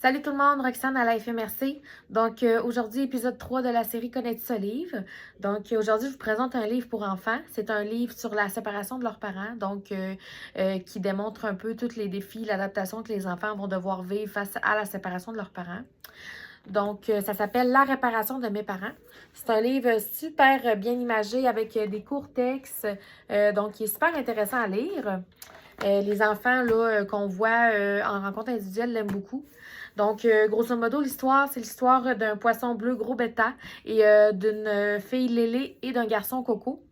Salut tout le monde, Roxane à la FMRC. Donc aujourd'hui, épisode 3 de la série Connais-tu ce livre? Donc aujourd'hui, je vous présente un livre pour enfants. C'est un livre sur la séparation de leurs parents, qui démontre un peu tous les défis, l'adaptation que les enfants vont devoir vivre face à la séparation de leurs parents. Donc, ça s'appelle La réparation de mes parents. C'est un livre super bien imagé avec des courts textes, donc qui est super intéressant à lire. Les enfants là, qu'on voit en rencontre individuelle l'aiment beaucoup. Donc, grosso modo, l'histoire, c'est l'histoire d'un poisson bleu gros bêta et d'une fille Lélé et d'un garçon Coco.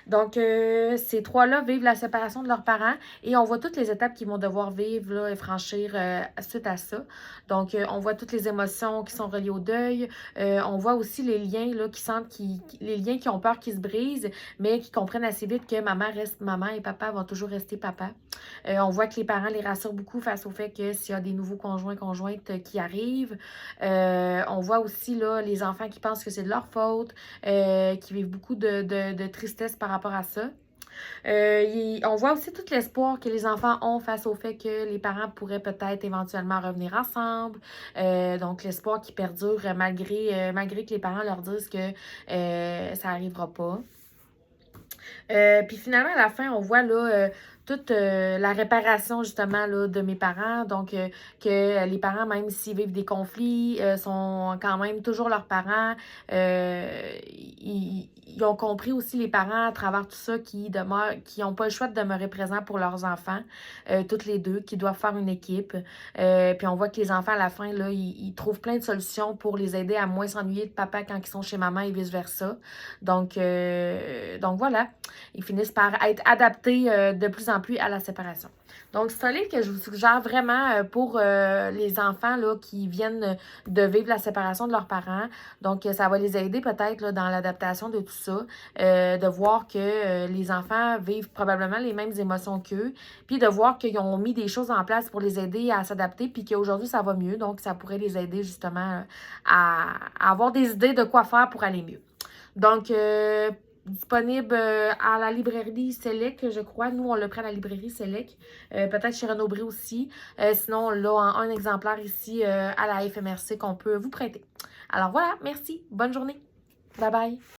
Donc, ces trois-là vivent la séparation de leurs parents et on voit toutes les étapes qu'ils vont devoir vivre là, et franchir suite à ça. Donc, on voit toutes les émotions qui sont reliées au deuil. On voit aussi les liens là, les liens qui ont peur qu'ils se brisent, mais qui comprennent assez vite que maman reste maman et papa vont toujours rester papa. On voit que les parents les rassurent beaucoup face au fait que s'il y a des nouveaux conjointes qui arrivent. On voit aussi là, les enfants qui pensent que c'est de leur faute, qui vivent beaucoup de tristesse par rapport à ça. On voit aussi tout l'espoir que les enfants ont face au fait que les parents pourraient peut-être éventuellement revenir ensemble. Donc, l'espoir qui perdure malgré que les parents leur disent que ça n'arrivera pas. Puis finalement, à la fin, on voit là, toute la réparation justement là, de mes parents. Donc, que les parents, même s'ils vivent des conflits, sont quand même toujours leurs parents. Ils ont compris aussi les parents à travers tout ça qui n'ont pas le choix de demeurer présents pour leurs enfants, toutes les deux, qui doivent faire une équipe. Puis on voit que les enfants, à la fin, là, ils trouvent plein de solutions pour les aider à moins s'ennuyer de papa quand ils sont chez maman et vice-versa. Donc voilà. Ils finissent par être adaptés de plus en plus à la séparation. Donc, c'est un livre que je vous suggère vraiment pour les enfants là, qui viennent de vivre la séparation de leurs parents. Donc, ça va les aider peut-être là, dans l'adaptation de tout ça, de voir que les enfants vivent probablement les mêmes émotions qu'eux, puis de voir qu'ils ont mis des choses en place pour les aider à s'adapter, puis qu'aujourd'hui, ça va mieux. Donc, ça pourrait les aider justement à avoir des idées de quoi faire pour aller mieux. Donc, disponible à la librairie Select, je crois. Nous, on le prend à la librairie Select. Peut-être chez Renaud-Bré aussi. Sinon, on l'a en un exemplaire ici à la FMRC qu'on peut vous prêter. Alors voilà, merci. Bonne journée. Bye bye.